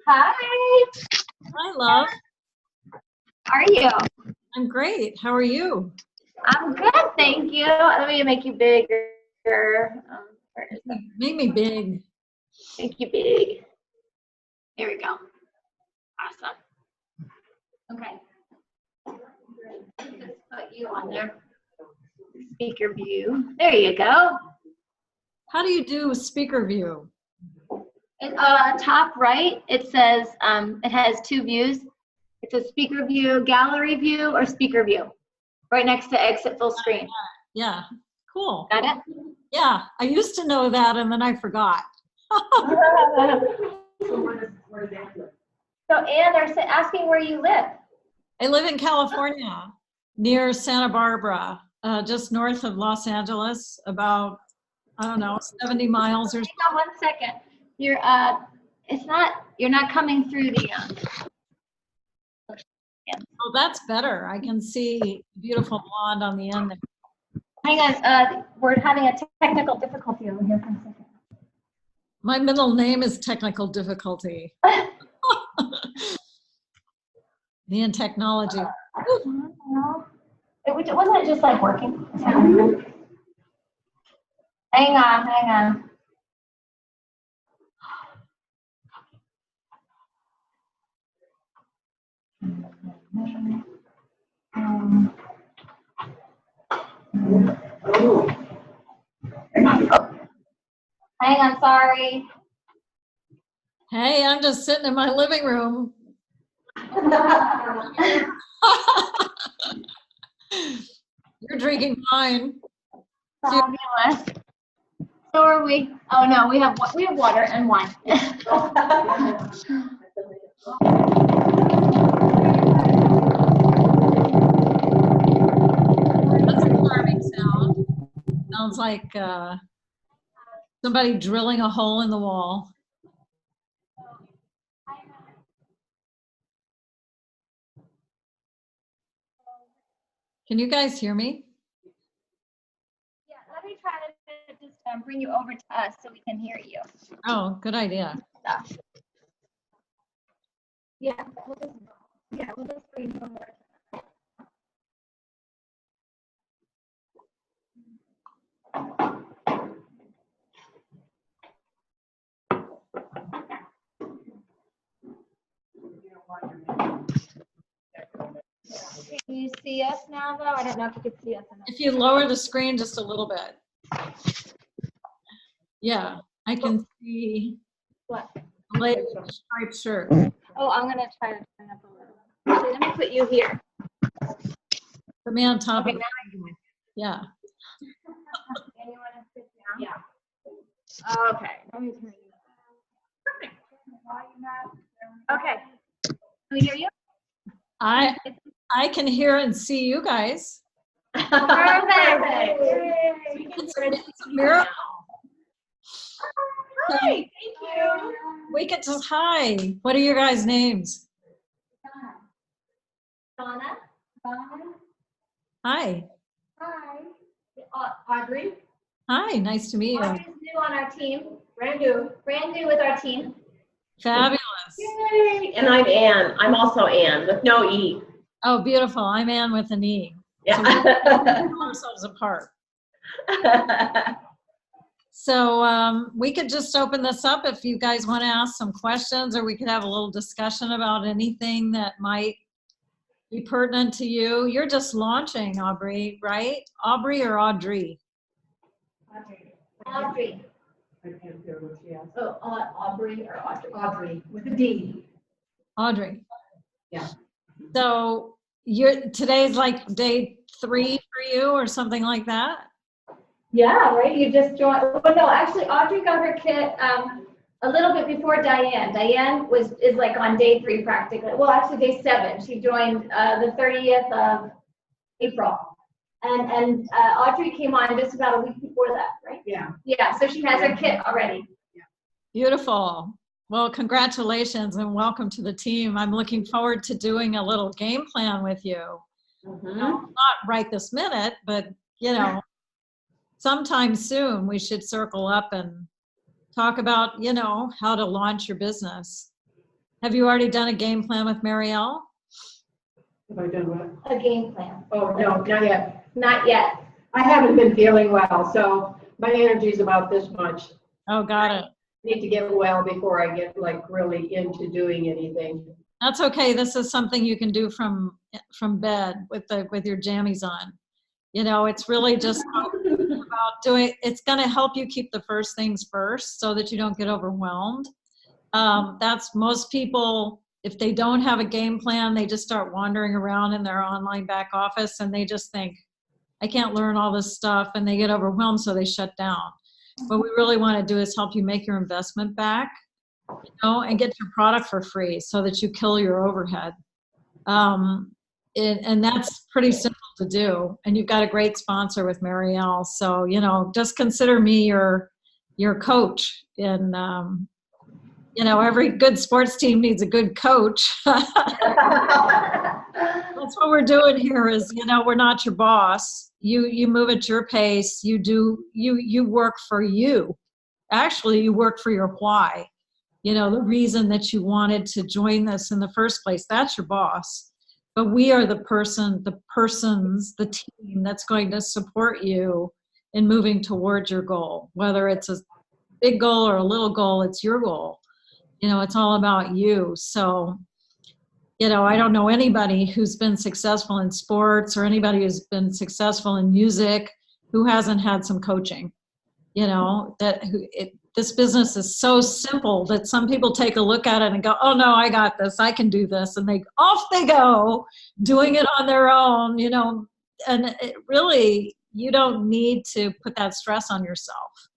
Hi. Hi, love. How are you? I'm great. How are you? I'm good, thank you. Let me make you bigger. Make me big. Make you big. Here we go. Awesome. Okay. Just put you on there. Speaker view. There you go. How do you do speaker view? Top right, it says it has two views. It's a speaker view, gallery view, or speaker view. Right next to exit full screen. Yeah, cool. Got it? Yeah, I used to know that and then I forgot. So Ann, they're asking where you live. I live in California, near Santa Barbara, just north of Los Angeles, about, I don't know, 70 miles or so. Hang on 1 second. You're you're not coming through the Oh, that's better. I can see beautiful blonde on the end there. Hang on, we're having a technical difficulty over here for a second. My middle name is technical difficulty. Me and technology. Wasn't it just like working? Hang on. Hang on, sorry. Hey, I'm just sitting in my living room. You're drinking wine. Fabulous. So are we. Oh no, we have water and wine. That's a alarming sound. Sounds like somebody drilling a hole in the wall. Can you guys hear me? Yeah, let me try to just bring you over to us so we can hear you. Oh, good idea. Yeah, we'll just bring you over. Can you see us now, though? I don't know if you could see us. If you lower the screen just a little bit. Yeah, I can see. What? Lady striped shirt. Oh, I'm gonna try to turn up a little. Actually, let me put you here. Put me on top Okay, of it. now I can. Yeah. Anyone sit down? Yeah. Okay. Let me turn you. Perfect. Okay. Can we hear you? I can hear and see you guys. Perfect. It's a miracle. Hi. Thank you. We could just hi. What are your guys' names? Donna. Hi. Hi. Audrey. Hi. Nice to meet you. Audrey's new on our team. Brand new with our team. Fabulous. Yay! And I'm Ann. I'm also Ann with no E. Oh, beautiful. I'm Ann with an E. Yeah. So we pull ourselves apart. So we could just open this up if you guys want to ask some questions, or we could have a little discussion about anything that might be pertinent to you. You're just launching, Aubrey, right? Aubrey or Audrey? Audrey. I can't hear what she asked. Oh, Aubrey or Audrey? Audrey with a D. Audrey. Yeah. So today's like day 3 for you or something like that? Yeah, right. You just joined. Well, no, actually, Audrey got her kit a little bit before Diane. Diane is like on day 3 practically. Well, actually, day 7. She joined the 30th of April, and Audrey came on just about a week before that, right? Yeah. Yeah. So she has her kit already. Beautiful. Well, congratulations and welcome to the team. I'm looking forward to doing a little game plan with you. Not right this minute, but you know, sometime soon we should circle up and talk about, how to launch your business. Have you already done a game plan with Marielle? Have I done what? A game plan. Oh, no, not yet. Not yet. I haven't been feeling well, so my energy's about this much. Oh, got it. Need to get well before I get like really into doing anything. That's okay. This is something you can do from bed with your jammies on. It's really just about doing. It's going to help you keep the first things first, so that you don't get overwhelmed. That's most people. If they don't have a game plan, they just start wandering around in their online back office, and they just think, I can't learn all this stuff, and they get overwhelmed, so they shut down. What we really want to do is help you make your investment back, and get your product for free so that you kill your overhead. And that's pretty simple to do. And you've got a great sponsor with Marielle. So, just consider me your coach. And, every good sports team needs a good coach. That's what we're doing here is, we're not your boss. You move at your pace. You work for you. Actually, you work for your why. The reason that you wanted to join this in the first place, that's your boss. But we are the team that's going to support you in moving towards your goal. Whether it's a big goal or a little goal, it's your goal. It's all about you. So, I don't know anybody who's been successful in sports or anybody who's been successful in music who hasn't had some coaching. This business is so simple that some people take a look at it and go, oh no, I got this, I can do this. And off they go doing it on their own, and really, you don't need to put that stress on yourself.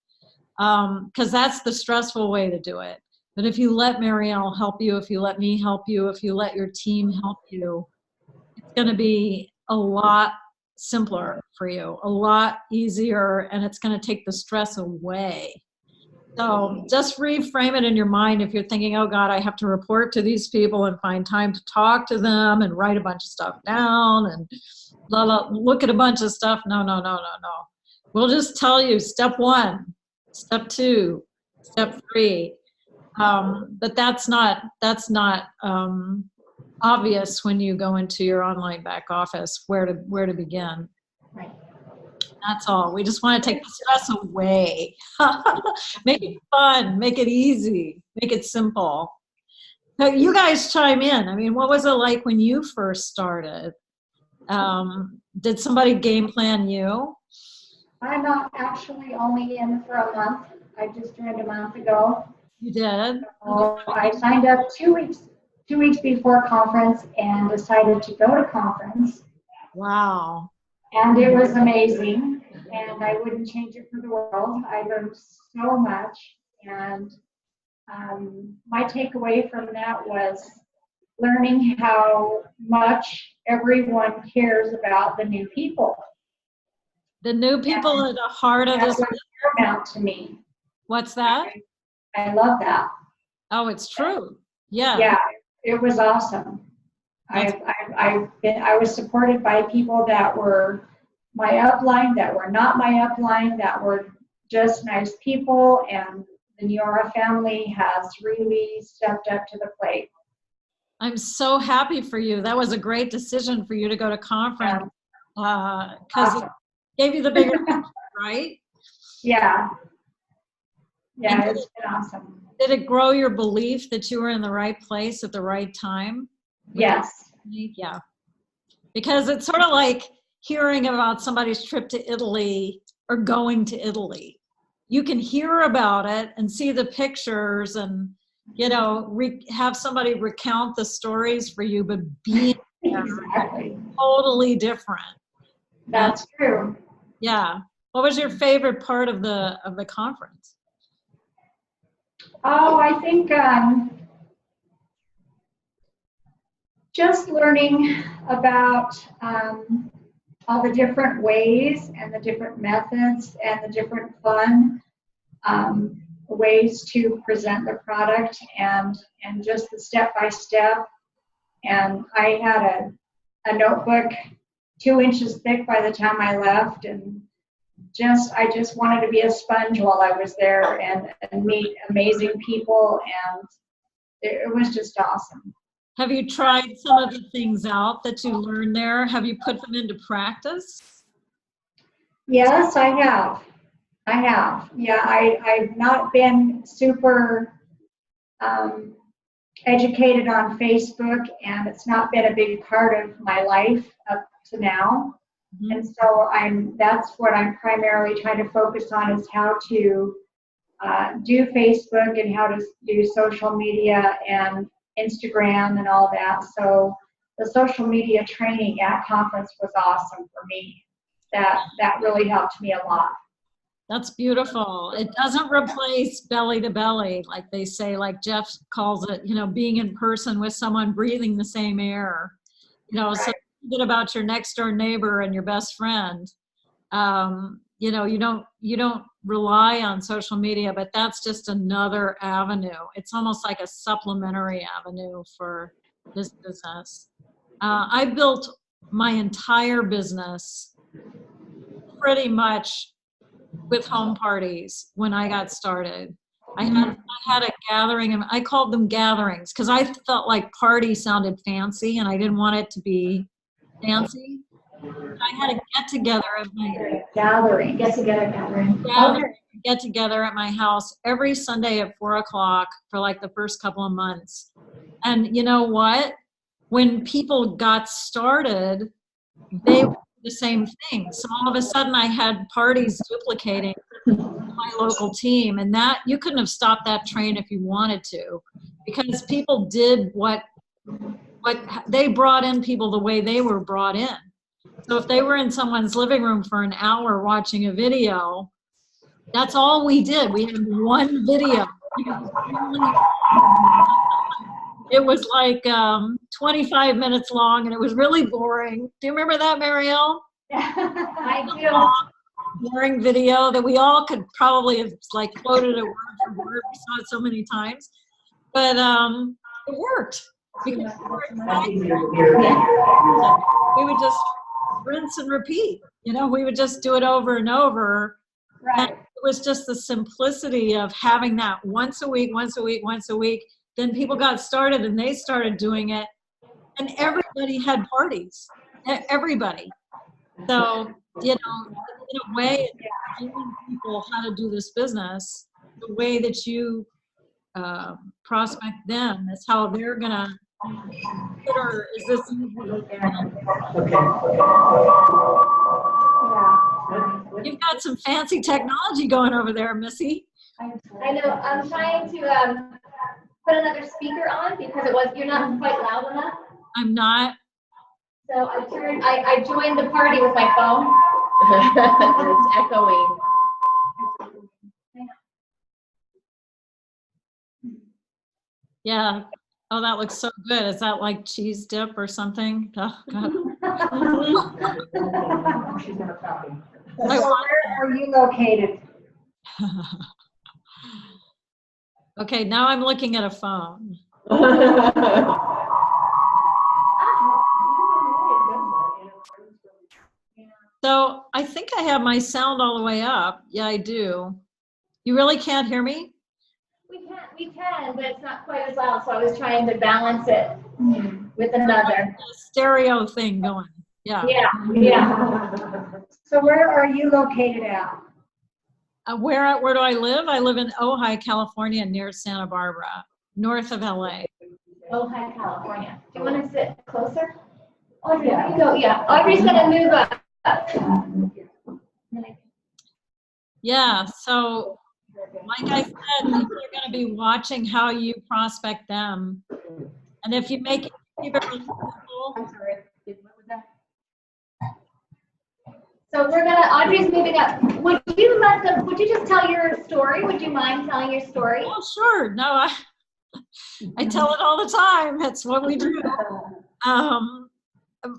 Because that's the stressful way to do it. But if you let Marielle help you, if you let me help you, if you let your team help you, it's going to be a lot simpler for you, a lot easier, and it's going to take the stress away. So just reframe it in your mind if you're thinking, oh God, I have to report to these people and find time to talk to them and write a bunch of stuff down and look at a bunch of stuff. No. We'll just tell you step 1, step 2, step 3. But that's not obvious when you go into your online back office where to begin. Right. That's all. We just want to take the stress away. Make it fun, make it easy, make it simple. Now, you guys chime in. I mean, what was it like when you first started? Did somebody game plan you? I'm actually only in for a month. I just joined a month ago. You did? So I signed up 2 weeks before conference and decided to go to conference. Wow. And it was amazing, and I wouldn't change it for the world. I learned so much, and my takeaway from that was learning how much everyone cares about the new people. The new people at the heart of this. That was paramount to me. What's that? I love that. Oh, it's true. Yeah. Yeah, it was awesome. I was supported by people that were my upline, that were not my upline, that were just nice people, and the Neora family has really stepped up to the plate. I'm so happy for you. That was a great decision for you to go to conference because it gave you the bigger picture, right? Yeah. Yeah, it's been awesome. Did it grow your belief that you were in the right place at the right time? Yes. Yeah. Because it's sort of like hearing about somebody's trip to Italy or going to Italy. You can hear about it and see the pictures and, have somebody recount the stories for you, but being there Exactly. totally different. That's true. Yeah. What was your favorite part of the conference? Oh, I think just learning about all the different ways and the different methods and the different fun ways to present the product and just the step-by-step. And I had a notebook 2 inches thick by the time I left, and I just wanted to be a sponge while I was there and meet amazing people, and it was just awesome. Have you tried some of the things out that you learned there? Have you put them into practice? Yes, I have. Yeah, I've not been super educated on Facebook, and it's not been a big part of my life up to now. Mhm. And so that's what I'm primarily trying to focus on, is how to do Facebook and how to do social media and Instagram and all that. So the social media training at conference was awesome for me. That really helped me a lot. That's beautiful. It doesn't replace belly to belly, like they say, like Jeff calls it, being in person with someone breathing the same air. So good about your next door neighbor and your best friend. You don't rely on social media, but that's just another avenue. It's almost like a supplementary avenue for this business. I built my entire business pretty much with home parties when I got started. I had a gathering, and I called them gatherings because I felt like party sounded fancy and I didn't want it to be fancy. I had a get together at my get together at my house every Sunday at 4:00 for like the first couple of months. And you know what? When people got started, they would do the same thing. So all of a sudden I had parties duplicating my local team, and that you couldn't have stopped that train if you wanted to, because people did what they brought in people the way they were brought in. So if they were in someone's living room for an hour watching a video, that's all we did. We had one video. It was like 25 minutes long, and it was really boring. Do you remember that, Marielle? I do. Boring video that we all could probably have like quoted it word for word. We saw it so many times, but it worked because we would just rinse and repeat. We would just do it over and over. Right. And it was just the simplicity of having that once a week. Then people got started and they started doing it, and everybody had parties. Everybody. So, in a way, showing people how to do this business, the way that you prospect them is how they're going to consider, is this easy? You've got some fancy technology going over there, Missy. I know. I'm trying to put another speaker on because you're not quite loud enough. I'm not. So I joined the party with my phone. It's echoing. Yeah. Oh, that looks so good. Is that like cheese dip or something? Oh, God. So where are you located? Okay, now I'm looking at a phone. So I think I have my sound all the way up. Yeah, I do. You really can't hear me? We can, but it's not quite as loud. So I was trying to balance it with another Stereo thing going. Yeah. Yeah. So where are you located at? Where do I live? I live in Ojai, California, near Santa Barbara, north of LA. Ojai, California. Do you want to sit closer? Audrey, there you go. Yeah. Audrey's gonna move up. Yeah. So, like I said, people are going to be watching how you prospect them, and if you keep it really simple. I'm sorry. What was that? So Audrey's moving up. Would you just tell your story? Would you mind telling your story? Oh, sure. No, I tell it all the time. That's what we do.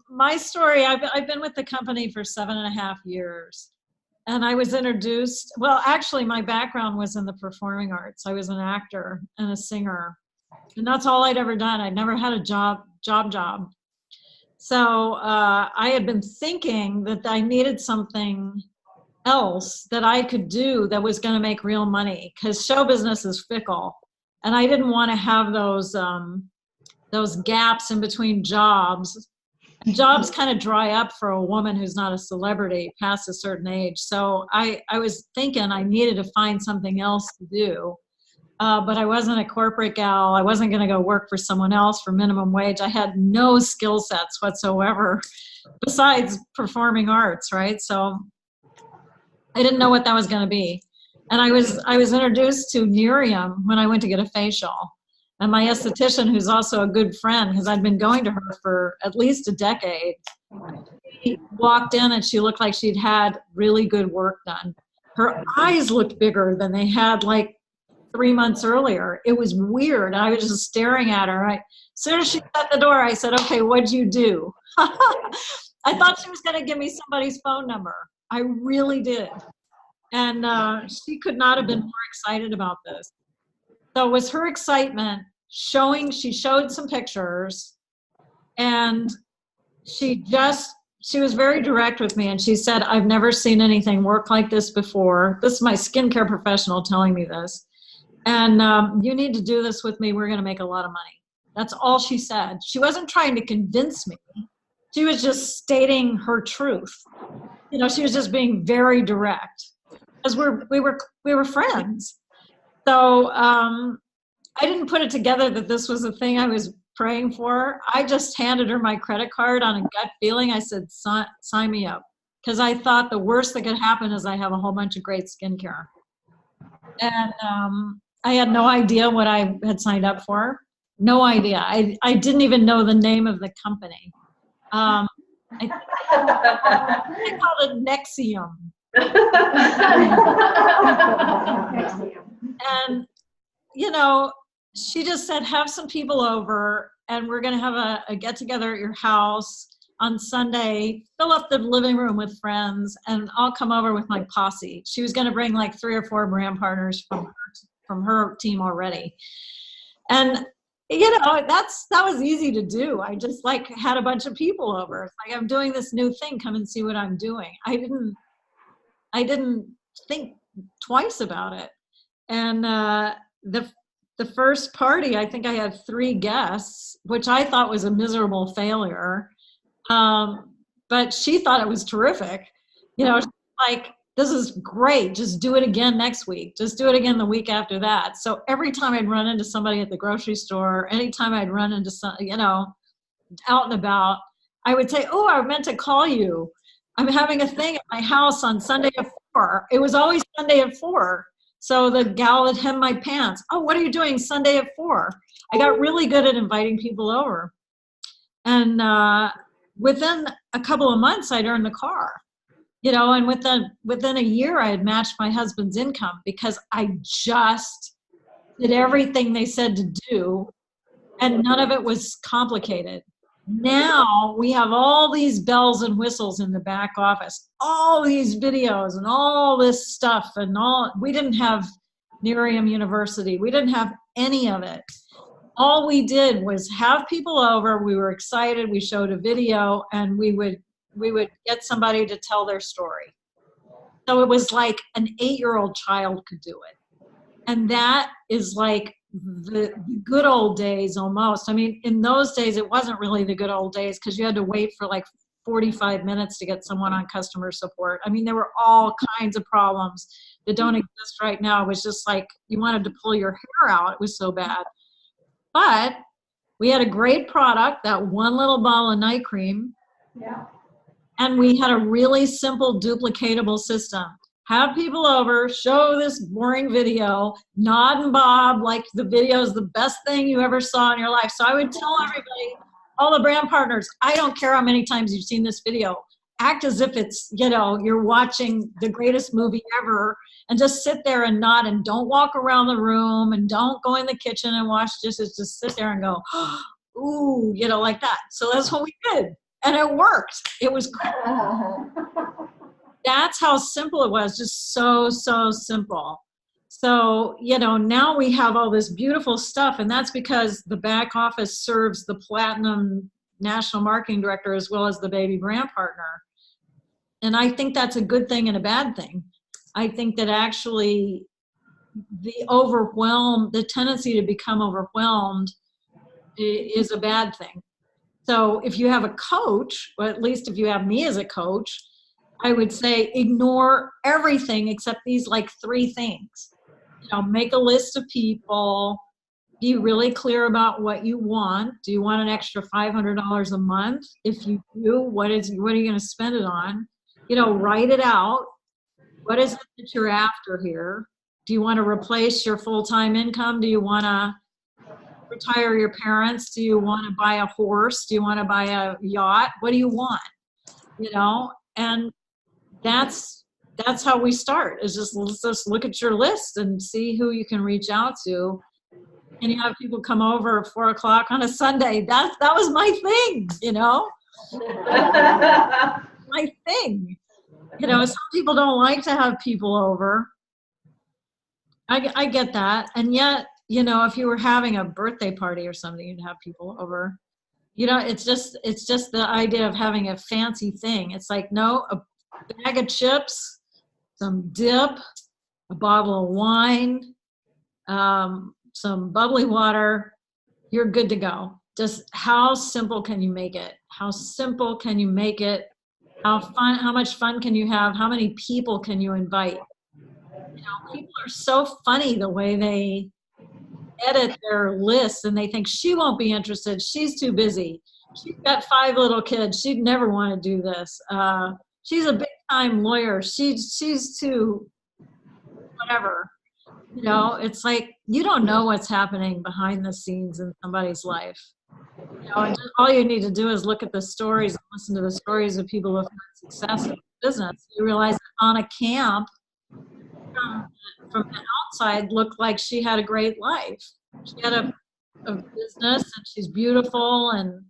My story, I've been with the company for 7.5 years. And I was introduced, well, actually my background was in the performing arts. I was an actor and a singer. And that's all I'd ever done. I'd never had a job. So I had been thinking that I needed something else that I could do that was going to make real money, because show business is fickle, and I didn't want to have those gaps in between jobs. And jobs kind of dry up for a woman who's not a celebrity past a certain age. So I was thinking I needed to find something else to do. But I wasn't a corporate gal. I wasn't going to go work for someone else for minimum wage. I had no skill sets whatsoever besides performing arts, right? So I didn't know what that was going to be. And I was introduced to Miriam when I went to get a facial. And my esthetician, who's also a good friend, because I'd been going to her for at least a decade, she walked in and she looked like she'd had really good work done. Her eyes looked bigger than they had like 3 months earlier. It was weird. I was just staring at her. As soon as she shut the door, I said, okay, what'd you do? I thought she was going to give me somebody's phone number. I really did. And she could not have been more excited about this. So it was her excitement she showed some pictures, and she was very direct with me, and she said, I've never seen anything work like this before. This is my skincare professional telling me this. And you need to do this with me. We're going to make a lot of money. That's all she said. She wasn't trying to convince me. She was just stating her truth. You know, she was just being very direct, because we were friends. So I didn't put it together that this was the thing I was praying for. I just handed her my credit card on a gut feeling. I said, sign me up. Because I thought the worst that could happen is I have a whole bunch of great skincare. And I had no idea what I had signed up for. No idea. I didn't even know the name of the company. I called it Nexium. And, you know, she just said, have some people over, and we're going to have a get-together at your house on Sunday, fill up the living room with friends, and I'll come over with my posse. She was going to bring like 3 or 4 brand partners from her team already. And, you know, that was easy to do. I just like had a bunch of people over. It's like, I'm doing this new thing. Come and see what I'm doing. I didn't think twice about it. And the first party, I think I had 3 guests, which I thought was a miserable failure. But she thought it was terrific. You know, like, this is great. Just do it again next week. Just do it again the week after that. So every time I'd run into somebody at the grocery store, anytime I'd run into some, you know, out and about, I would say, oh, I meant to call you. I'm having a thing at my house on Sunday at 4. It was always Sunday at 4. So the gal that hemmed my pants, oh, what are you doing Sunday at 4? I got really good at inviting people over. And within a couple of months, I'd earned the car. You know, and within a year, I had matched my husband's income, because I just did everything they said to do, and none of it was complicated. Now we have all these bells and whistles in the back office, all these videos and all this stuff, and we didn't have Miriam University. We didn't have any of it. All we did was have people over. We were excited. We showed a video, and we would get somebody to tell their story. So it was like an 8-year-old child could do it. And that is like the good old days almost. I mean, in those days, it wasn't really the good old days, because you had to wait for like 45 minutes to get someone on customer support. I mean, there were all kinds of problems that don't exist right now. It was just like you wanted to pull your hair out. It was so bad. But we had a great product, that one little ball of night cream. Yeah. And we had a really simple duplicatable system. Have people over, show this boring video, nod and bob like the video is the best thing you ever saw in your life. So I would tell everybody, all the brand partners, I don't care how many times you've seen this video. Act as if it's, you know, you're watching the greatest movie ever, and just sit there and nod, and don't walk around the room, and don't go in the kitchen and wash dishes. Just sit there and go, ooh, you know, like that. So that's what we did. And it worked. It was cool. That's how simple it was. Just so, so simple. So, you know, now we have all this beautiful stuff, and that's because the back office serves the platinum national marketing director as well as the baby brand partner. And I think that's a good thing and a bad thing. I think that actually the tendency to become overwhelmed is a bad thing. So if you have a coach, or at least if you have me as a coach, I would say ignore everything except these like 3 things. Make a list of people, be really clear about what you want. Do you want an extra $500 a month? If you do, what are you going to spend it on? Write it out. What is it that you're after here? Do you want to replace your full-time income? Do you want to retire your parents? Do you want to buy a horse? Do you want to buy a yacht? What do you want? And that's how we start, is let's just look at your list and see who you can reach out to. And you have people come over at 4 o'clock on a Sunday. That was my thing, my thing. Some people don't like to have people over. I get that. And yet, if you were having a birthday party or something, you'd have people over. It's just the idea of having a fancy thing. It's like, no, a bag of chips, some dip, a bottle of wine, some bubbly water, you're good to go. Just how simple can you make it? How simple can you make it? How much fun can you have? How many people can you invite? People are so funny the way they edit their lists, and they think she won't be interested. She's too busy. She's got 5 little kids. She'd never want to do this. She's a big time lawyer. She's too whatever. It's like, you don't know what's happening behind the scenes in somebody's life. And all you need to do is look at the stories and listen to the stories of people who have had success in business. You realize that Anna Camp, from the outside, looked like she had a great life. She had a business, and she's beautiful, and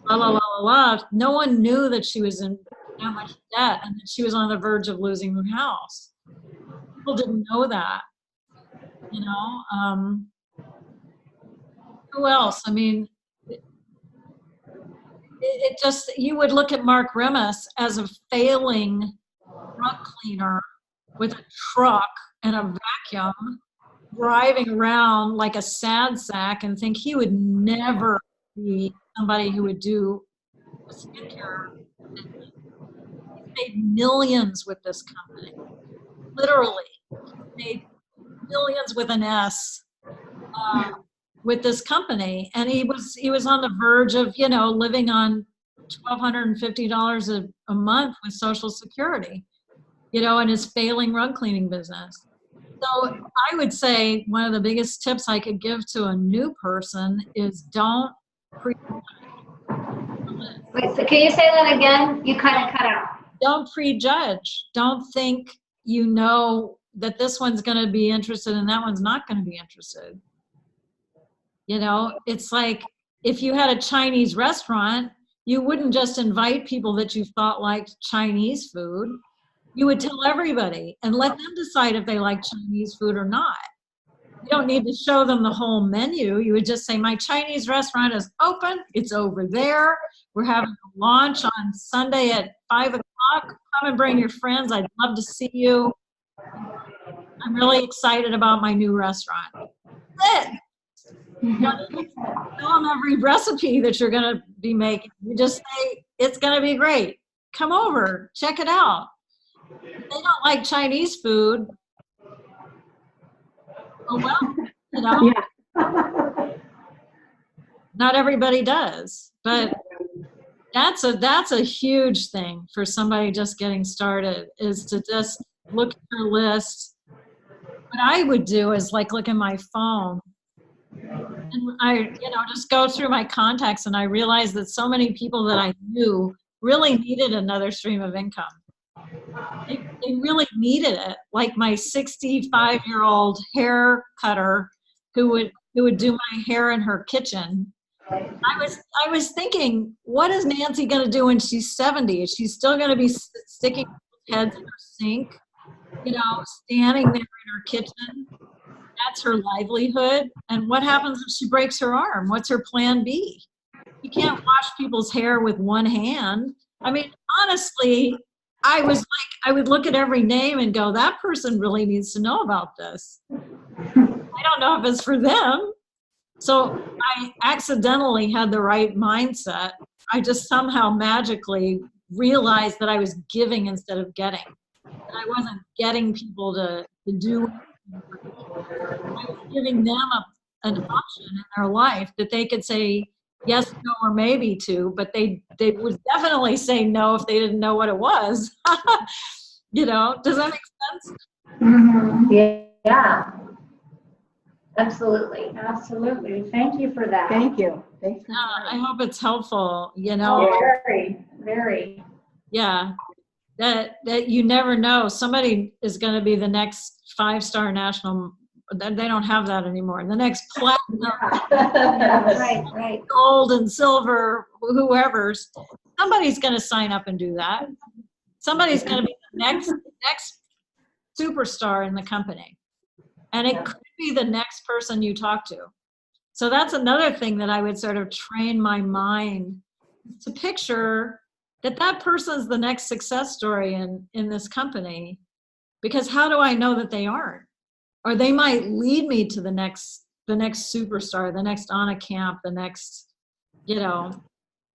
la la la la la. No one knew that she was in that much debt and that she was on the verge of losing her house. People didn't know that. Who else? I mean, it just, you would look at Mark Remus as a failing rug cleaner with a truck and a vacuum, driving around like a sad sack, and think he would never be somebody who would do a skincare business. He's made millions with this company. Literally made millions with an S with this company. And he was on the verge of, living on $1,250 a month with Social Security, in his failing rug cleaning business. So I would say one of the biggest tips I could give to a new person is don't prejudge. Wait, so can you say that again? You kind of cut out. Don't prejudge. Don't think that this one's going to be interested and that one's not going to be interested. It's like if you had a Chinese restaurant, you wouldn't just invite people that you thought liked Chinese food. You would tell everybody and let them decide if they like Chinese food or not. You don't need to show them the whole menu. You would just say, my Chinese restaurant is open. It's over there. We're having a launch on Sunday at 5 o'clock. Come and bring your friends. I'd love to see you. I'm really excited about my new restaurant. That's it. You don't need to tell them every recipe that you're going to be making. You just say, it's going to be great. Come over. Check it out. If they don't like Chinese food, oh well, Yeah. not everybody does. But that's a huge thing for somebody just getting started, is to just look at your list. What I would do is like look at my phone, and I just go through my contacts, and I realized that so many people that I knew really needed another stream of income. They really needed it. Like my 65-year-old hair cutter who would do my hair in her kitchen. I was thinking, what is Nancy going to do when she's 70? Is she still going to be sticking heads in her sink, standing there in her kitchen? That's her livelihood. And what happens if she breaks her arm? What's her plan B? You can't wash people's hair with one hand. I mean, honestly, I was like, I would look at every name and go, that person really needs to know about this. I don't know if it's for them. So I accidentally had the right mindset. I just somehow magically realized that I was giving instead of getting. That I wasn't getting people to do anything for me. I was giving them an option in their life that they could say yes, no, or maybe to, but they would definitely say no if they didn't know what it was. You know, does that make sense? Mhm. Yeah. Absolutely. Absolutely. Thank you for that. Thank you. Thanks for I sharing. hope it's helpful, you Oh, know. very, very. Yeah, that you never know. Somebody is going to be the next 5-star national. They don't have that anymore. The next platinum, Right. gold, and silver, whoever's. Somebody's going to sign up and do that. Somebody's going to be the next superstar in the company, and it could be the next person you talk to. So that's another thing that I would sort of train my mind to picture that person's the next success story in this company, because how do I know that they aren't? Or they might lead me to the next superstar, the next Anna Camp, the next, you know,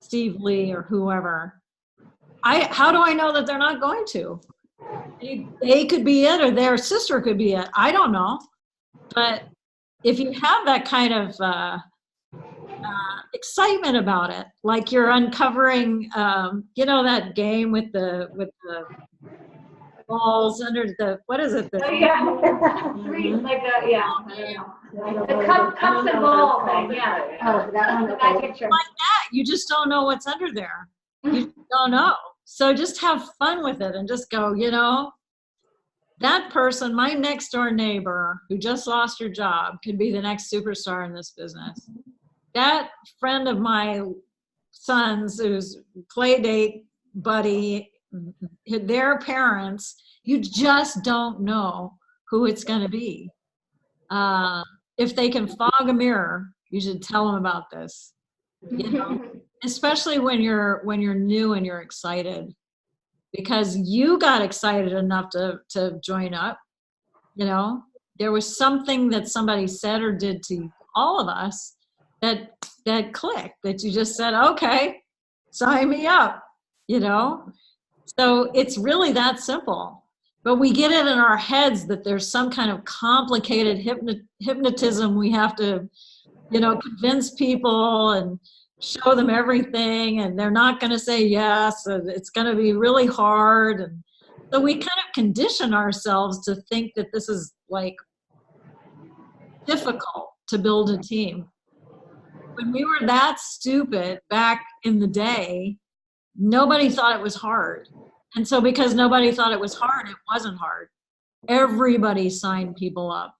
Steve Lee or whoever. How do I know that they're not going to? They could be it, or their sister could be it. I don't know. But if you have that kind of excitement about it, like you're uncovering, you know, that game with the balls under the, what is it? Oh, yeah. Three, like a, yeah. The cups and ball thing, yeah. Oh, that one. The magic trick. You just don't know what's under there. You don't know. So just have fun with it and just go, you know, that person, my next door neighbor who just lost her job, could be the next superstar in this business. That friend of my son's, who's play date buddy, their parents, you just don't know who it's going to be. If they can fog a mirror, you should tell them about this. You know, especially when you're new and you're excited, because you got excited enough to join up. You know, there was something that somebody said or did to all of us that clicked, that you just said, okay, sign me up, you know. So it's really that simple. But we get it in our heads that there's some kind of complicated hypnotism we have to, you know, convince people and show them everything, and they're not going to say yes, and it's going to be really hard. And so we kind of condition ourselves to think that this is like difficult to build a team. When we were that stupid back in the day, nobody thought it was hard. And so because nobody thought it was hard, it wasn't hard. Everybody signed people up.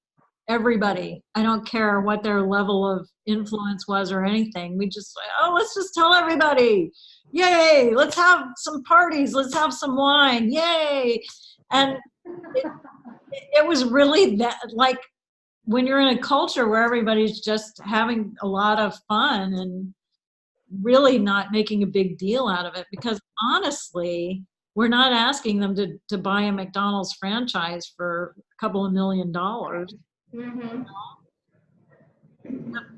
Everybody. I don't care what their level of influence was or anything. We just, oh, let's just tell everybody. Yay, let's have some parties. Let's have some wine. Yay. And it was really that, like, when you're in a culture where everybody's just having a lot of fun and really not making a big deal out of it, because honestly, we're not asking them to buy a McDonald's franchise for a couple of $1 million. Mm-hmm.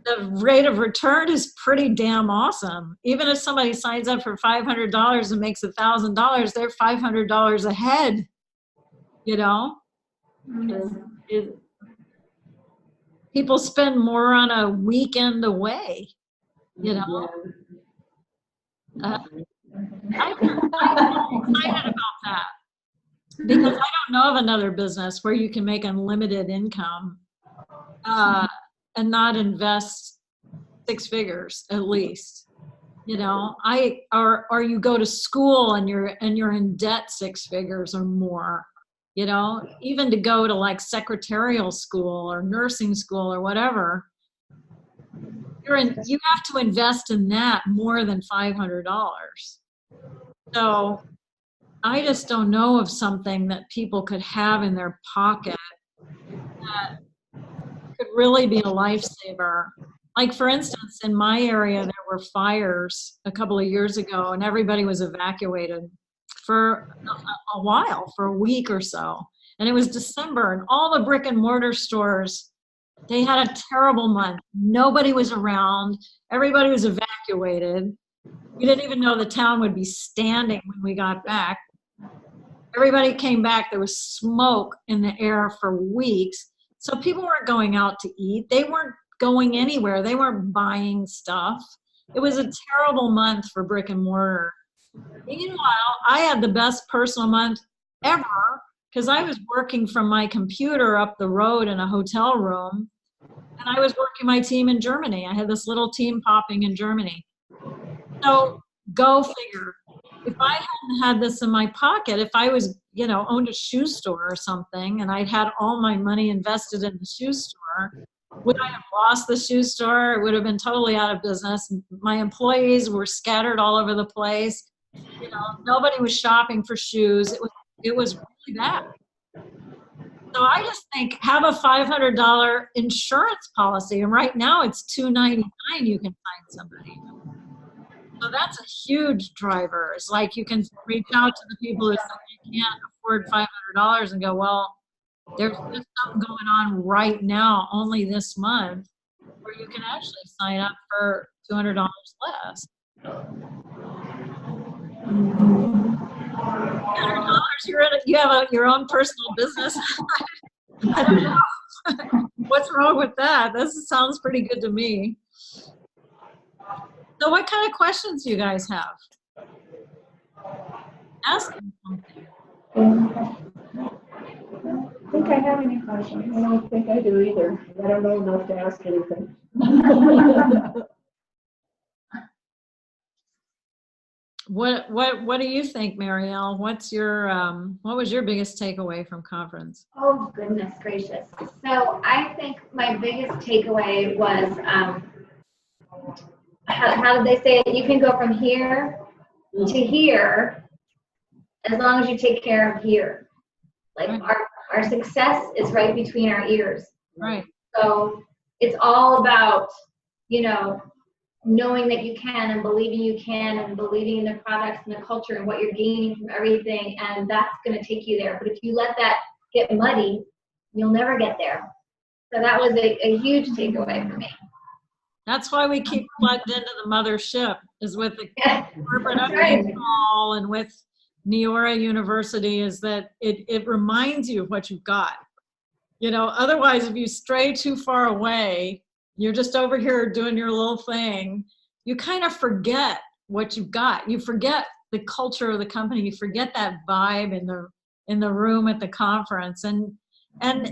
The rate of return is pretty damn awesome. Even if somebody signs up for $500 and makes $1,000, they're $500 ahead. You know, people spend more on a weekend away. You know, I'm excited about that, because I don't know of another business where you can make unlimited income and not invest 6 figures at least. You know, or you go to school and you're in debt 6 figures or more. You know, even to go to like secretarial school or nursing school or whatever, you have to invest in that more than $500. So I just don't know of something that people could have in their pocket that could really be a lifesaver. Like, for instance, in my area, there were fires a couple of years ago and everybody was evacuated. for a while, for a week or so. And it was December, and all the brick and mortar stores, they had a terrible month. Nobody was around. Everybody was evacuated. We didn't even know the town would be standing when we got back. Everybody came back. There was smoke in the air for weeks. So people weren't going out to eat. They weren't going anywhere. They weren't buying stuff. It was a terrible month for brick and mortar. Meanwhile, I had the best personal month ever because I was working from my computer up the road in a hotel room, and I was working my team in Germany. I had this little team popping in Germany. So go figure. If I hadn't had this in my pocket, if I was, owned a shoe store or something, and I'd had all my money invested in the shoe store, would I have lost the shoe store? It would have been totally out of business. My employees were scattered all over the place. Nobody was shopping for shoes. It was really bad. So I just think have a $500 insurance policy, and right now it's $299. You can find somebody. So that's a huge driver. It's like you can reach out to the people who say you can't afford $500 and go, well, there's just something going on right now, only this month, where you can actually sign up for $200 less. $200, you have your own personal business. I don't know. What's wrong with that? This sounds pretty good to me. So what kind of questions do you guys have? Ask them something. I don't think I have any questions. I don't think I do either. I don't know enough to ask anything. What do you think, Marielle? What was your biggest takeaway from conference? Oh, goodness gracious. So I think my biggest takeaway was, how did they say it? You can go from here to here as long as you take care of here. Like our success is right between our ears. Right. So it's all about, knowing that you can and believing you can and believing in the products and the culture and what you're gaining from everything. And that's going to take you there. But if you let that get muddy, you'll never get there. So that was a huge takeaway for me. That's why we keep plugged into the mothership, is with the corporate Right. call and with Neora University, is that it reminds you of what you've got. Otherwise, if you stray too far away, you're just over here doing your little thing, you kind of forget what you've got. You forget the culture of the company. You forget that vibe in the room at the conference, and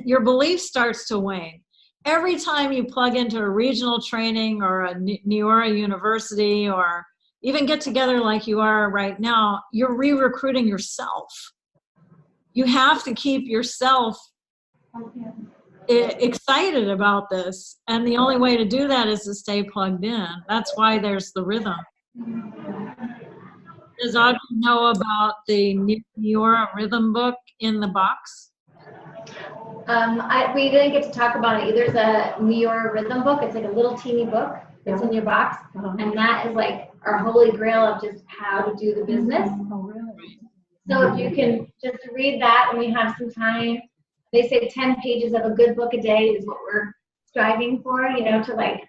your belief starts to wane. Every time you plug into a regional training or a Neora University, or even get together like you are right now, you're re-recruiting yourself. You have to keep yourself excited about this, and the only way to do that is to stay plugged in. That's why there's the rhythm. Does Audrey know about the Neora rhythm book in the box? We didn't get to talk about it. There's a Neora rhythm book. It's like a little teeny book. It's in your box, and that is like our holy grail of just how to do the business. Oh, really? So if you can just read that when we have some time. They say 10 pages of a good book a day is what we're striving for, to like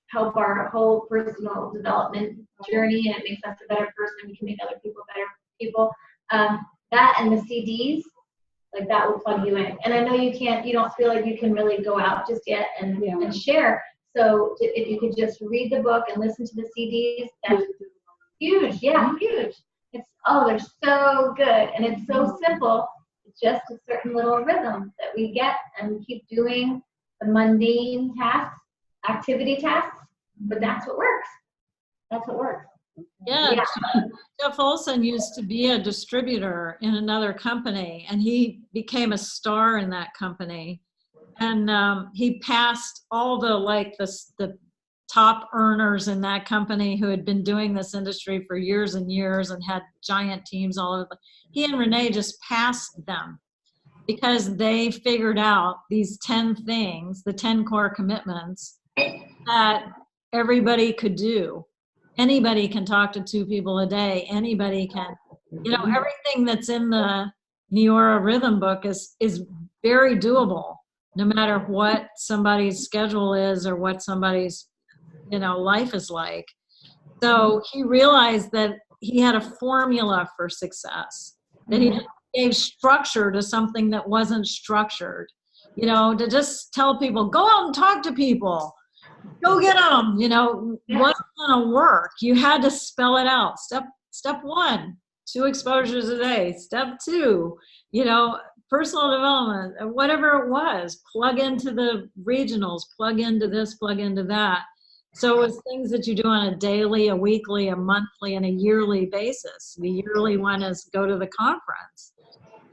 help our whole personal development journey, and it makes us a better person. We can make other people better people. That and the CDs, like that will plug you in. And I know you don't feel like you can really go out just yet and share. So if you could just read the book and listen to the CDs, that's huge. Yeah, huge. They're so good, and it's so simple. It's just a certain little rhythm that we get, and we keep doing the mundane tasks, activity tasks, but that's what works. That's what works. Yeah. Jeff Olson used to be a distributor in another company, and he became a star in that company. And he passed all the top earners in that company who had been doing this industry for years and years and had giant teams all over. He and Renee just passed them because they figured out these 10 things, the 10 core commitments that everybody could do. Anybody can talk to 2 people a day. Anybody can You know, everything that's in the Neora Rhythm book is very doable, no matter what somebody's schedule is or what somebody's, you know, life is like. So he realized that he had a formula for success, that he gave structure to something that wasn't structured. You know, to just tell people, go out and talk to people, go get them, you know, wasn't going to work. You had to spell it out. Step 1, 2 exposures a day. Step 2, you know, personal development, whatever it was, plug into the regionals, plug into this, plug into that. So it was things that you do on a daily, a weekly, a monthly, and a yearly basis. The yearly one is go to the conference.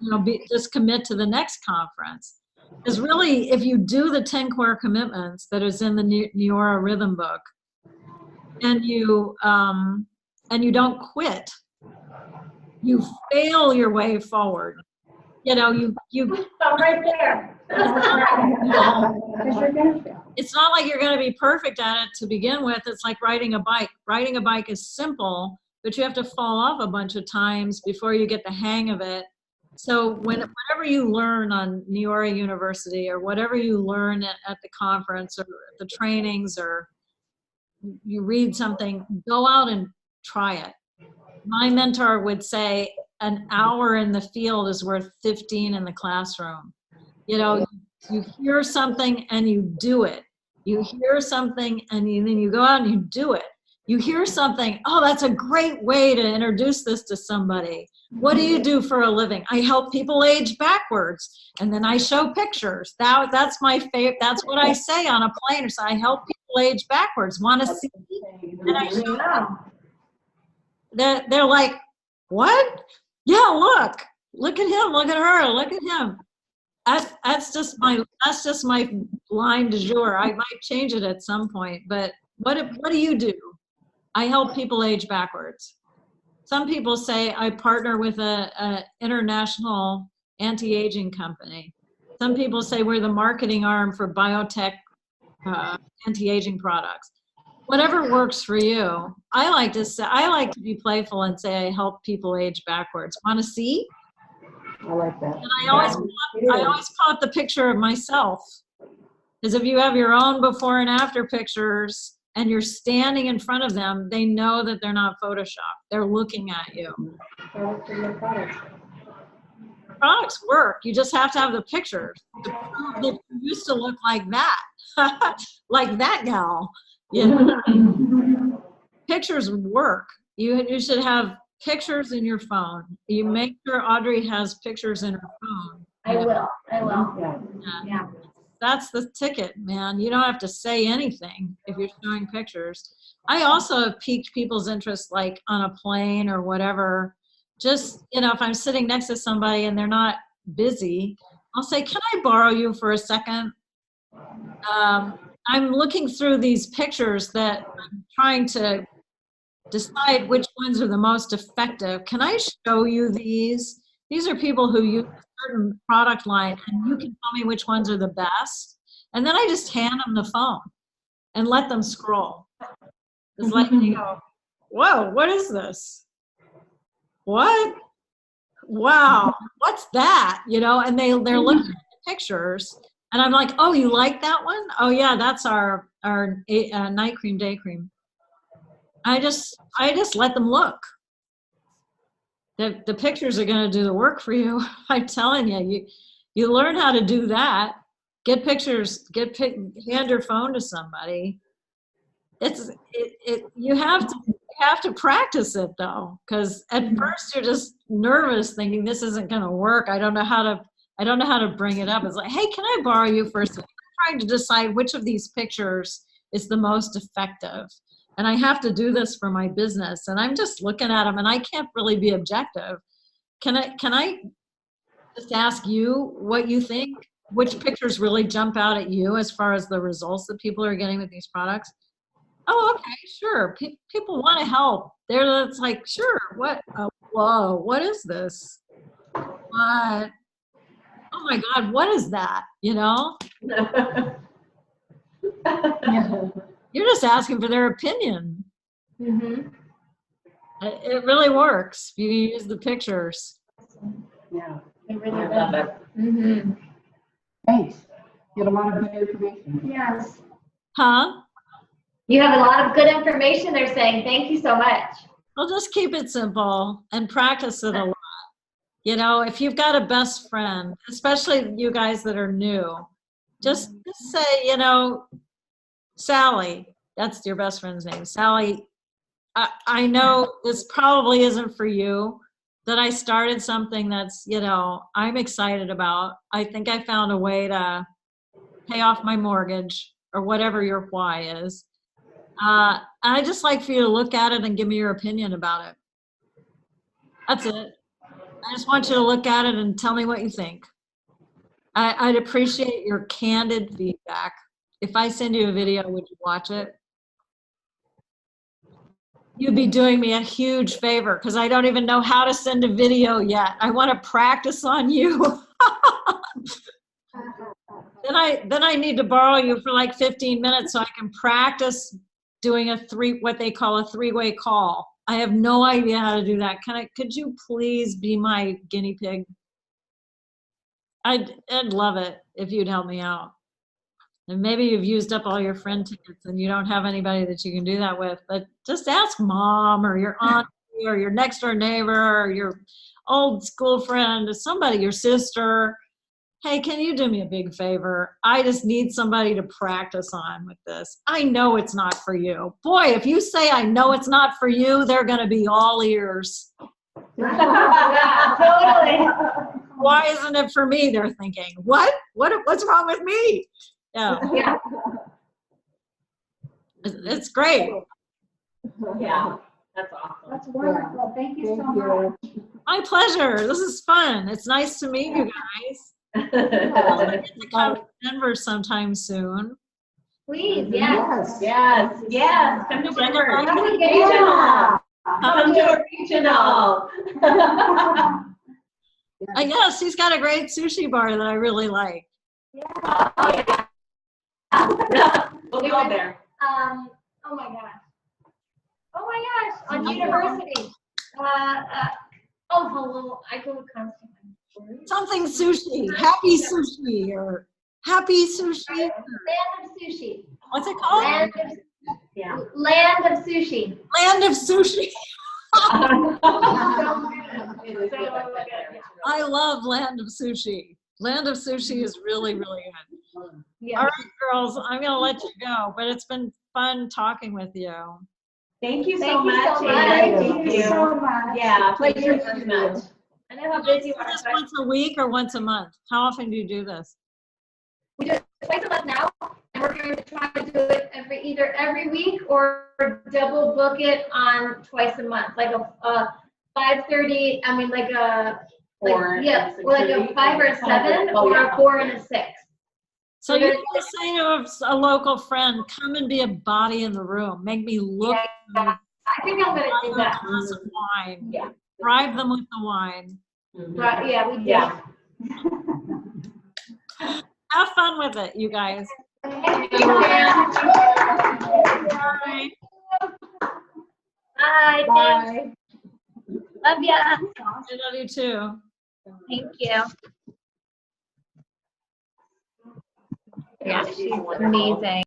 You know, just commit to the next conference. Because really, if you do the 10 core commitments that is in the Neora Rhythm book, and you don't quit, you fail your way forward. You know, you right there. it's not like you're going to be perfect at it to begin with. It's like riding a bike. Riding a bike is simple, but you have to fall off a bunch of times before you get the hang of it. So whatever you learn on Neora University, or whatever you learn at the conference or at the trainings, or you read something, go out and try it. My mentor would say an hour in the field is worth 15 in the classroom. You know, you hear something and you do it. You hear something and then you go out and you do it. You hear something, oh, that's a great way to introduce this to somebody. What do you do for a living? I help people age backwards. And then I show pictures. That's my favorite. That's what I say on a plane. So I help people age backwards. Want to see? And I show them. They're like, what? Yeah, look at him, look at her, look at him. That's just my line du jour. I might change it at some point, but what do you do? I help people age backwards. Some people say I partner with a international anti-aging company. Some people say we're the marketing arm for biotech anti-aging products. Whatever works for you. I like to be playful and say I help people age backwards. Want to see? I like that. And I always pop the picture of myself. Because if you have your own before and after pictures and you're standing in front of them, they know that they're not Photoshopped. They're looking at you. Products work. You just have to have the pictures to prove that you used to look like that. Like that gal. You know? Pictures work. You should have pictures in your phone. You make sure Audrey has pictures in her phone. I will. Yeah. That's the ticket, man. You don't have to say anything if you're showing pictures. I also have piqued people's interest, like on a plane or whatever. Just, you know, if I'm sitting next to somebody and they're not busy, I'll say, can I borrow you for a second? I'm looking through these pictures that I'm trying to decide which ones are the most effective. Can I show you these? These are people who use a certain product line, and you can tell me which ones are the best. And then I just hand them the phone and let them scroll. It's like, you go, whoa, what is this? What? Wow, what's that? You know, and they're looking at the pictures. And I'm like, oh, you like that one? Oh yeah, that's our night cream, day cream. I just let them look. The pictures are going to do the work for you. I'm telling you, you learn how to do that. Get pictures. Hand your phone to somebody. You have to practice it though, because at first you're just nervous, thinking this isn't going to work. I don't know how to bring it up. It's like, hey, can I borrow you for a second? I'm trying to decide which of these pictures is the most effective. And I have to do this for my business. And I'm just looking at them and I can't really be objective. Can I just ask you what you think? Which pictures really jump out at you as far as the results that people are getting with these products? Oh, okay, sure. People want to help. It's like, sure. What? Whoa, what is this? What? Oh my God, what is that? You know? You're just asking for their opinion. Mm-hmm. It really works. You use the pictures. Yeah. It really I love does. it. Mm-hmm. Thanks. Get a lot of good information. Yes. Huh? You have a lot of good information they're saying. Thank you so much. Well, just keep it simple and practice it a lot. You know, if you've got a best friend, especially you guys that are new, just say, you know, Sally, that's your best friend's name. Sally, I know this probably isn't for you, that I started something that's, you know, I'm excited about. I think I found a way to pay off my mortgage or whatever your why is. I'd just like for you to look at it and give me your opinion about it. That's it. I just want you to look at it and tell me what you think. I'd appreciate your candid feedback. If I send you a video, would you watch it? You'd be doing me a huge favor because I don't even know how to send a video yet. I want to practice on you. Then I need to borrow you for like 15 minutes so I can practice doing what they call a three-way call. I have no idea how to do that. Could you please be my guinea pig? I'd love it if you'd help me out. And maybe you've used up all your friend tickets and you don't have anybody that you can do that with, but just ask mom or your aunt or your next door neighbor or your old school friend, somebody, your sister. Hey, can you do me a big favor? I just need somebody to practice on with this. I know it's not for you. Boy, if you say I know it's not for you, they're going to be all ears. Totally. Why isn't it for me? They're thinking, what's wrong with me? Yeah. Yeah. It's great. Yeah, that's awesome. That's wonderful. Thank you so Thank much. you. My pleasure. This is fun. It's nice to meet you guys. I'll get to come to Denver sometime soon. Please, yes. Yes, yes, come to Denver. Come to Regional. Come to a regional. Yes, he's got a great sushi bar that I really like. We'll go there. Oh my gosh. On university. Hello. I go constantly. Something sushi. Happy sushi or happy sushi. Land of sushi. What's it called? Yeah. Land of sushi. Land of sushi. I love Land of Sushi. Land of Sushi is really, really good. Yeah. All right, girls, I'm going to let you go, but it's been fun talking with you. Thank you so Thank you much. so much. Amy. Thank you so much. Yeah, pleasure very much. I know how Do you busy do you are. this But once a week or once a month? How often do you do this? we do it twice a month now, and we're going to try to do it either every week or double book it on twice a month, like a 5:30. I mean, like a Or like a 5 or a 7 or a 4 and a 6. So you can say to a local friend, come and be a body in the room. Make me look Yeah. I think I'm going to do a that. glass of wine. Yeah. Bribe them with the wine. But yeah, we do. Yeah. Have fun with it, you guys. Thank you. Bye. Bye. Thanks. Bye. Love ya. I love you too. Thank you. Yeah, she's amazing.